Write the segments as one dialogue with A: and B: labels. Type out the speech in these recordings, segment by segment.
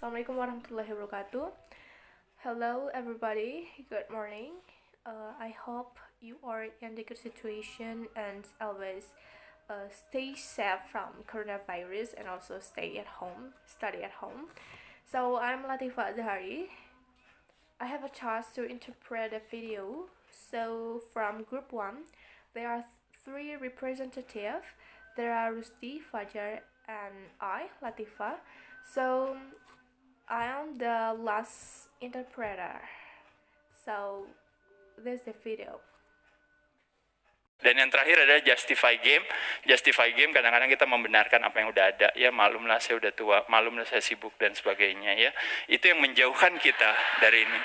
A: Assalamualaikum warahmatullahi wabarakatuh. Hello everybody, good morning. I hope you are in a good situation and always stay safe from coronavirus and also stay at home, study at home. So I'm Latifa Zahari. I have a chance to interpret a video. So from group 1, there are 3 representatives. There are Rusti, Fajar, and I, Latifa. So I am the last interpreter. So this is the video.
B: Dan yang terakhir adalah justify game. Justify game kadang-kadang kita membenarkan apa yang udah ada. Ya malumlah saya udah tua, malumlah saya sibuk dan sebagainya ya. Itu yang menjauhkan kita dari ini.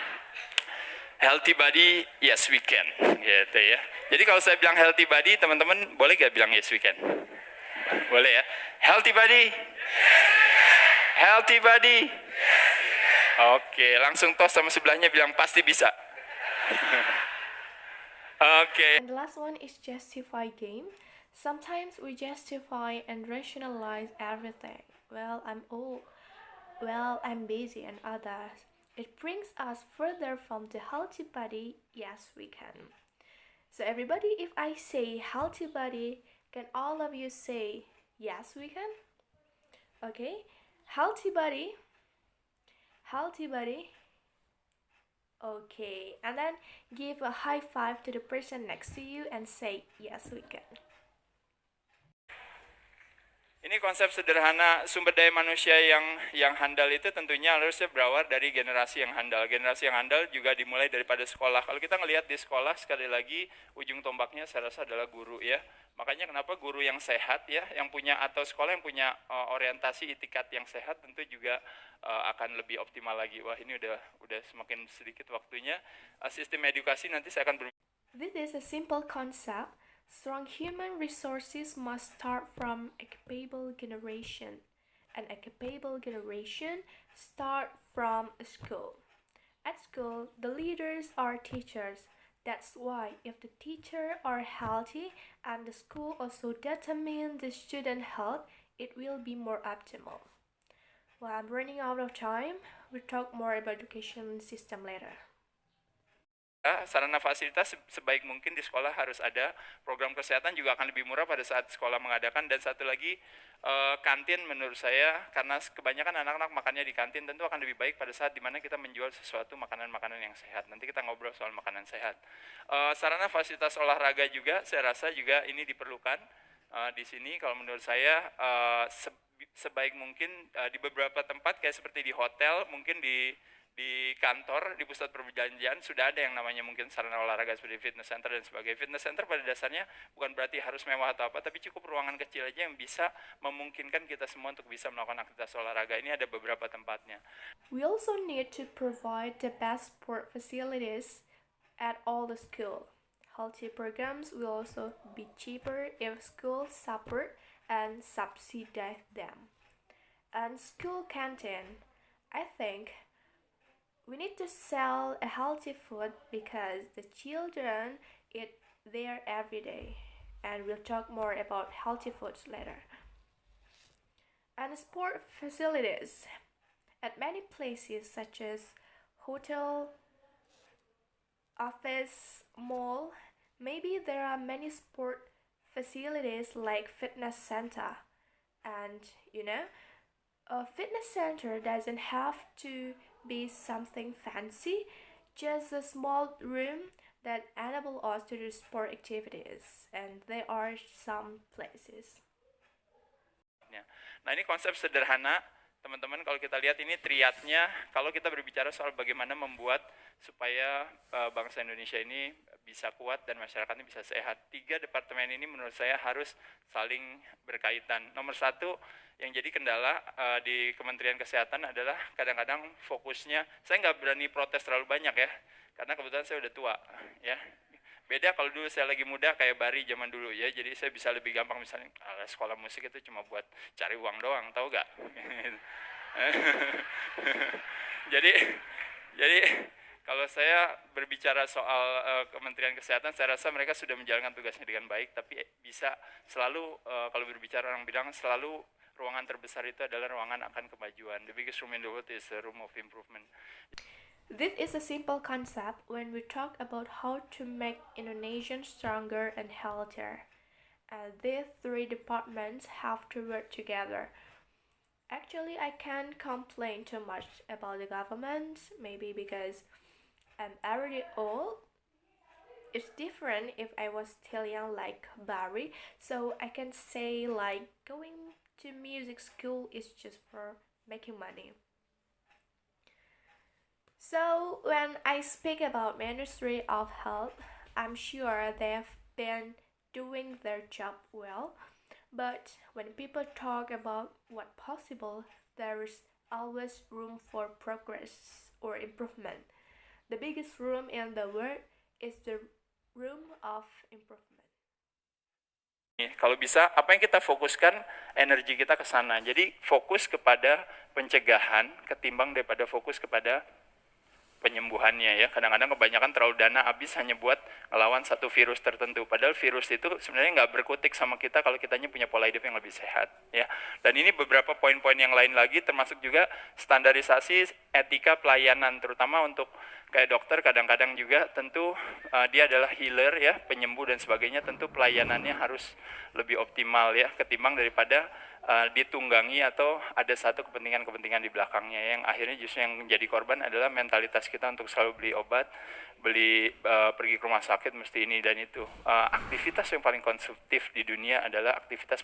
B: Healthy body, yes we can. Gitu ya. Jadi kalau saya bilang healthy body, teman-teman boleh gak bilang yes we can? Boleh ya. Healthy body? Healthy body? Oke, langsung tos sama sebelahnya bilang pasti bisa. Okay.
A: And the last one is justify game. Sometimes we justify and rationalize everything. Well, I'm old. Well, I'm busy and others. It brings us further from the healthy body. Yes, we can. So everybody, if I say healthy body, can all of you say yes, we can? Okay. Healthy body. Healthy body. Okay, and then give a high five to the person next to you and say, yes, we can.
B: Ini konsep sederhana sumber daya manusia yang handal itu tentunya harusnya berawal dari generasi yang handal. Generasi yang handal juga dimulai daripada sekolah. Kalau kita ngelihat di sekolah, sekali lagi ujung tombaknya saya rasa adalah guru ya. Makanya kenapa guru yang sehat ya, yang punya atau sekolah yang punya orientasi itikat yang sehat tentu juga akan lebih optimal lagi. Wah ini udah semakin sedikit waktunya. Sistem edukasi nanti saya akan
A: This is a simple concept. Strong human resources must start from a capable generation, and a capable generation start from a school. At school, the leaders are teachers. That's why if the teacher are healthy and the school also determine the student health, it will be more optimal. Well, I'm running out of time. We'll talk more about education system later.
B: Sarana fasilitas sebaik mungkin di sekolah harus ada. Program kesehatan juga akan lebih murah pada saat sekolah mengadakan. Dan satu lagi, kantin menurut saya, karena kebanyakan anak-anak makannya di kantin, tentu akan lebih baik pada saat dimana kita menjual sesuatu makanan-makanan yang sehat. Nanti kita ngobrol soal makanan sehat. Sarana fasilitas olahraga juga, saya rasa juga ini diperlukan. Di sini kalau menurut saya, sebaik mungkin di beberapa tempat, kayak seperti di hotel, mungkin di kantor, di pusat perbelanjaan sudah ada yang namanya mungkin sarana olahraga seperti fitness center dan sebagainya. Fitness center pada dasarnya bukan berarti harus mewah atau apa, tapi cukup ruangan kecil aja yang bisa memungkinkan kita semua untuk bisa melakukan aktivitas olahraga. Ini ada beberapa tempatnya.
A: We also need to provide the best sport facilities at all the school. Healthy programs will also be cheaper if schools support and subsidize them. And school canteen, I think we need to sell a healthy food because the children eat there every day. And we'll talk more about healthy foods later. And sport facilities at many places such as hotel, office, mall, maybe there are many sport facilities like fitness center. And a fitness center doesn't have to be something fancy, just a small room that enable us to do sport activities, and there are some places.
B: Nah ini konsep sederhana, teman-teman. Kalau kita lihat ini triadnya, kalau kita berbicara soal bagaimana membuat supaya bangsa Indonesia ini bisa kuat dan masyarakatnya bisa sehat. 3 departemen ini menurut saya harus saling berkaitan. Nomor 1 yang jadi kendala di Kementerian Kesehatan adalah kadang-kadang fokusnya, saya nggak berani protes terlalu banyak ya, karena kebetulan saya udah tua ya. Beda kalau dulu saya lagi muda kayak Bari zaman dulu ya, jadi saya bisa lebih gampang misalnya sekolah musik itu cuma buat cari uang doang, tahu gak? jadi kalau saya berbicara soal Kementerian Kesehatan, saya rasa mereka sudah menjalankan tugasnya dengan baik, tapi bisa selalu kalau berbicara orang bilang selalu ruangan terbesar itu adalah ruangan akan kemajuan. The biggest room in the world is the room of improvement.
A: This is a simple concept when we talk about how to make Indonesians stronger and healthier. And these three departments have to work together. Actually, I can't complain too much about the government, maybe because I'm already old. It's different if I was still young like Barry, so I can say like going to music school is just for making money. So when I speak about Ministry of Health, I'm sure they've been doing their job well, but when people talk about what possible, there's always room for progress or improvement. The biggest room in the world is the room of improvement.
B: Kalau bisa, apa yang kita fokuskan, energi kita ke sana. Jadi fokus kepada pencegahan ketimbang daripada fokus kepada penyembuhannya ya. Kadang-kadang kebanyakan terlalu dana habis hanya buat ngelawan satu virus tertentu. Padahal virus itu sebenarnya nggak berkutik sama kita kalau kitanya punya pola hidup yang lebih sehat ya. Dan ini beberapa poin-poin yang lain lagi, termasuk juga standarisasi etika pelayanan, terutama untuk kayak dokter kadang-kadang juga tentu dia adalah healer ya, penyembuh dan sebagainya, tentu pelayanannya harus lebih optimal ya ketimbang daripada ditunggangi atau ada satu kepentingan-kepentingan di belakangnya yang akhirnya justru yang menjadi korban adalah mentalitas kita untuk selalu beli obat, pergi ke rumah sakit mesti ini dan itu. Aktivitas yang paling konsumtif di dunia adalah aktivitas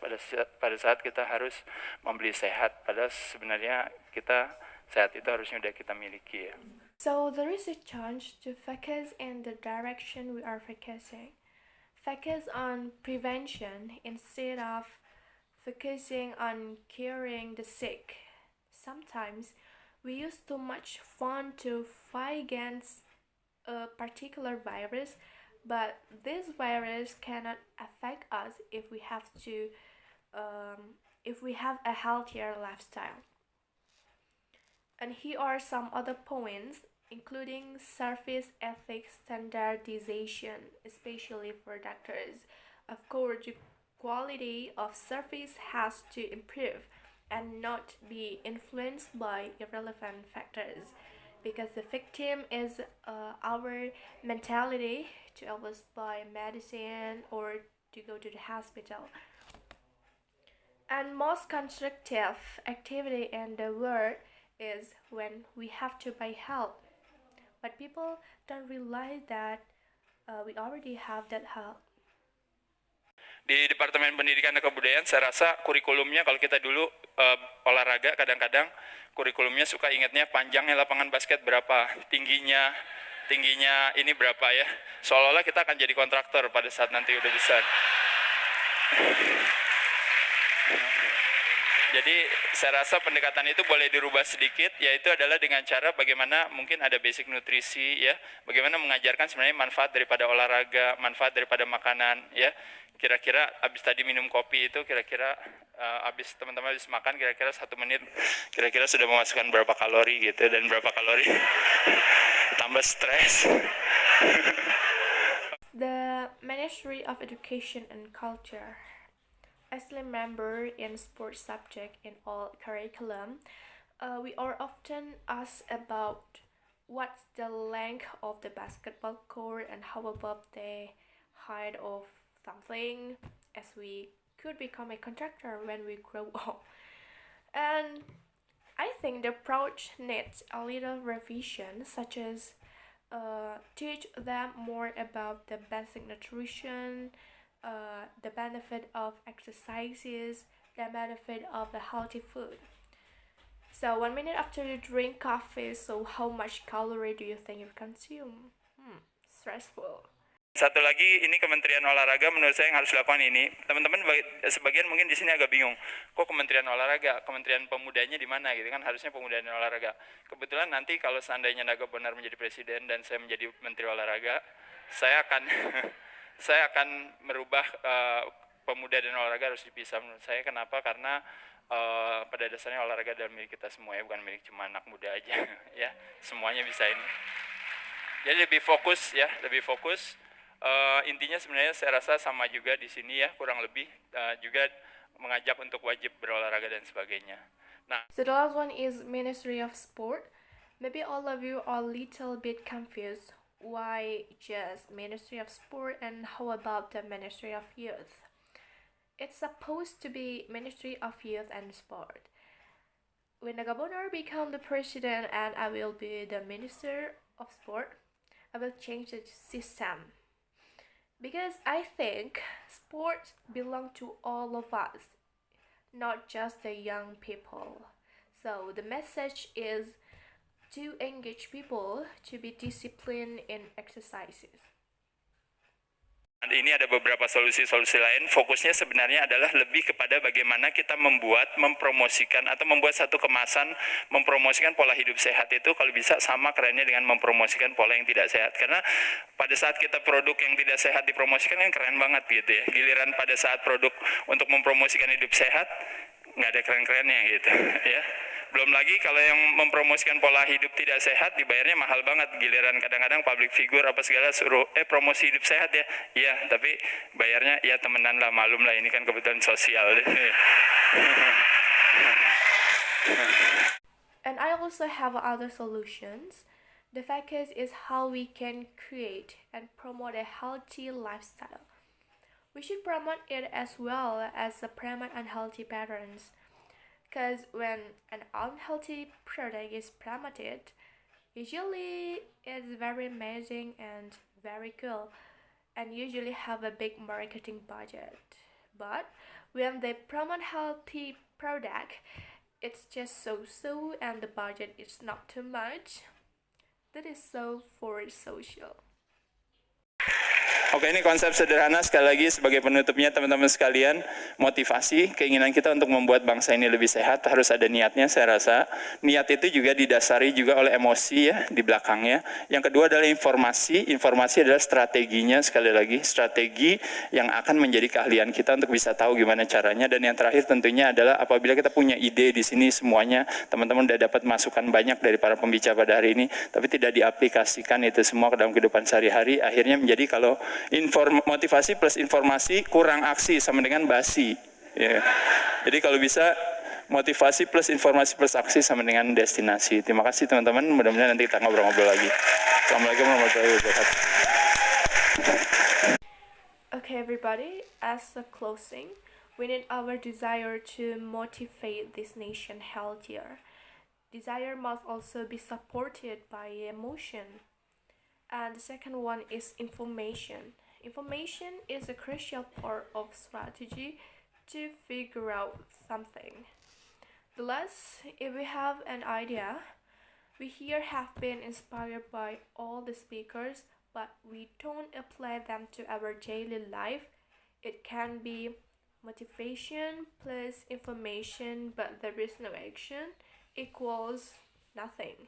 B: pada saat kita harus membeli sehat, padahal sebenarnya kita sehat itu harusnya udah kita miliki ya.
A: So there is a chance to focus in the direction we are focusing. Focus on prevention instead of focusing on curing the sick. Sometimes we use too much fun to fight against a particular virus, but this virus cannot affect us if we have a healthier lifestyle. And here are some other points, including service ethics standardization, especially for doctors. Of course, the quality of service has to improve and not be influenced by irrelevant factors, because the victim is our mentality to always buy medicine or to go to the hospital. And most constructive activity in the world is when we have to buy help, but people don't realize that we already have that help.
B: Di Departemen Pendidikan dan Kebudayaan saya rasa kurikulumnya, kalau kita dulu olahraga kadang-kadang kurikulumnya suka ingatnya panjangnya lapangan basket berapa, tingginya ini berapa ya, seolah-olah kita akan jadi kontraktor pada saat nanti udah besar. Jadi saya rasa pendekatan itu boleh dirubah sedikit, yaitu adalah dengan cara bagaimana mungkin ada basic nutrisi ya, bagaimana mengajarkan sebenarnya manfaat daripada olahraga, manfaat daripada makanan ya. Kira-kira habis tadi minum kopi itu kira-kira habis teman-teman habis makan kira-kira 1 menit kira-kira sudah memasukkan berapa kalori gitu, dan berapa kalori tambah stres.
A: The Ministry of Education and Culture. As a member in sports subject in all curriculum, we are often asked about what's the length of the basketball court and how about the height of something, as we could become a contractor when we grow up. And I think the approach needs a little revision, such as teach them more about the basic nutrition, the benefit of exercises, the benefit of the healthy food. So 1 minute after you drink coffee, so how much calorie do you think you consume? Stressful.
B: Satu lagi, ini Kementerian Olahraga menurut saya yang harus dilakukan ini. Teman-teman sebagian mungkin di sini agak bingung. Kok Kementerian Olahraga, Kementerian Pemudanya di mana gitu kan? Harusnya Pemuda dan Olahraga. Kebetulan nanti kalau seandainya Naga Bonar menjadi presiden dan saya menjadi Menteri Olahraga, saya akan merubah pemuda dan olahraga harus dipisah menurut saya. Kenapa? Karena pada dasarnya olahraga adalah milik kita semua ya, bukan milik cuma anak muda aja ya. Semuanya bisa ini. Jadi lebih fokus ya, lebih fokus. Intinya sebenarnya saya rasa sama juga di sini ya, kurang lebih juga mengajak untuk wajib berolahraga dan sebagainya. Nah,
A: So the last one is Ministry of Sport. Maybe all of you are a little bit confused. Why just Ministry of Sport and how about the Ministry of Youth? It's supposed to be Ministry of Youth and Sport. When the governor become the president and I will be the Minister of Sport, I will change the system. Because I think sports belong to all of us, not just the young people. So the message is to engage people to be disciplined in exercises.
B: ini ada beberapa solusi-solusi lain. Fokusnya sebenarnya adalah lebih kepada bagaimana kita mempromosikan atau membuat satu kemasan, mempromosikan pola hidup sehat itu kalau bisa sama kerennya dengan mempromosikan pola yang tidak sehat. Karena pada saat kita produk yang tidak sehat dipromosikan kan keren banget gitu ya. Giliran pada saat produk untuk mempromosikan hidup sehat, nggak ada keren-kerennya gitu ya. Belum lagi kalau yang mempromosikan pola hidup tidak sehat dibayarnya mahal banget. Giliran kadang-kadang public figure apa segala suruh promosi hidup sehat ya. Iya, tapi bayarnya ya temenan lah, malum lah, ini kan kebutuhan sosial.
A: And I also have other solutions. The focus is how we can create and promote a healthy lifestyle. We should promote it as well as promote unhealthy patterns. Because when an unhealthy product is promoted, usually it's very amazing and very cool and usually have a big marketing budget. But when they promote healthy product, it's just so and the budget is not too much. That is so for social.
B: Oke, ini konsep sederhana sekali lagi sebagai penutupnya teman-teman sekalian. Motivasi, keinginan kita untuk membuat bangsa ini lebih sehat harus ada niatnya, saya rasa. Niat itu juga didasari juga oleh emosi ya di belakangnya. Yang kedua adalah informasi. Informasi adalah strateginya, sekali lagi strategi yang akan menjadi keahlian kita untuk bisa tahu gimana caranya. Dan yang terakhir tentunya adalah apabila kita punya ide di sini semuanya, teman-teman udah dapat masukan banyak dari para pembicara pada hari ini, tapi tidak diaplikasikan itu semua ke dalam kehidupan sehari-hari, akhirnya menjadi kalau motivasi plus informasi kurang aksi sama dengan basi. Ya. Jadi kalau bisa motivasi plus informasi plus aksi sama dengan destinasi. Terima kasih teman-teman. Mudah-mudahan nanti kita ngobrol-ngobrol lagi. Assalamualaikum warahmatullahi wabarakatuh.
A: Okay, everybody. As a closing, we need our desire to motivate this nation healthier. Desire must also be supported by emotion. And the second one is information. Information is a crucial part of strategy to figure out something. The last, if we have an idea, we here have been inspired by all the speakers, but we don't apply them to our daily life. It can be motivation plus information, but there is no action equals nothing.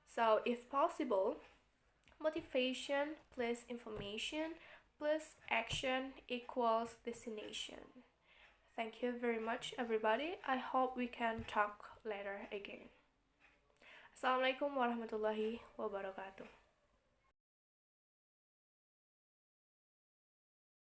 A: So if possible, motivation plus information plus action equals destination. Thank you very much, everybody. I hope we can talk later again. Assalamualaikum warahmatullahi wabarakatuh.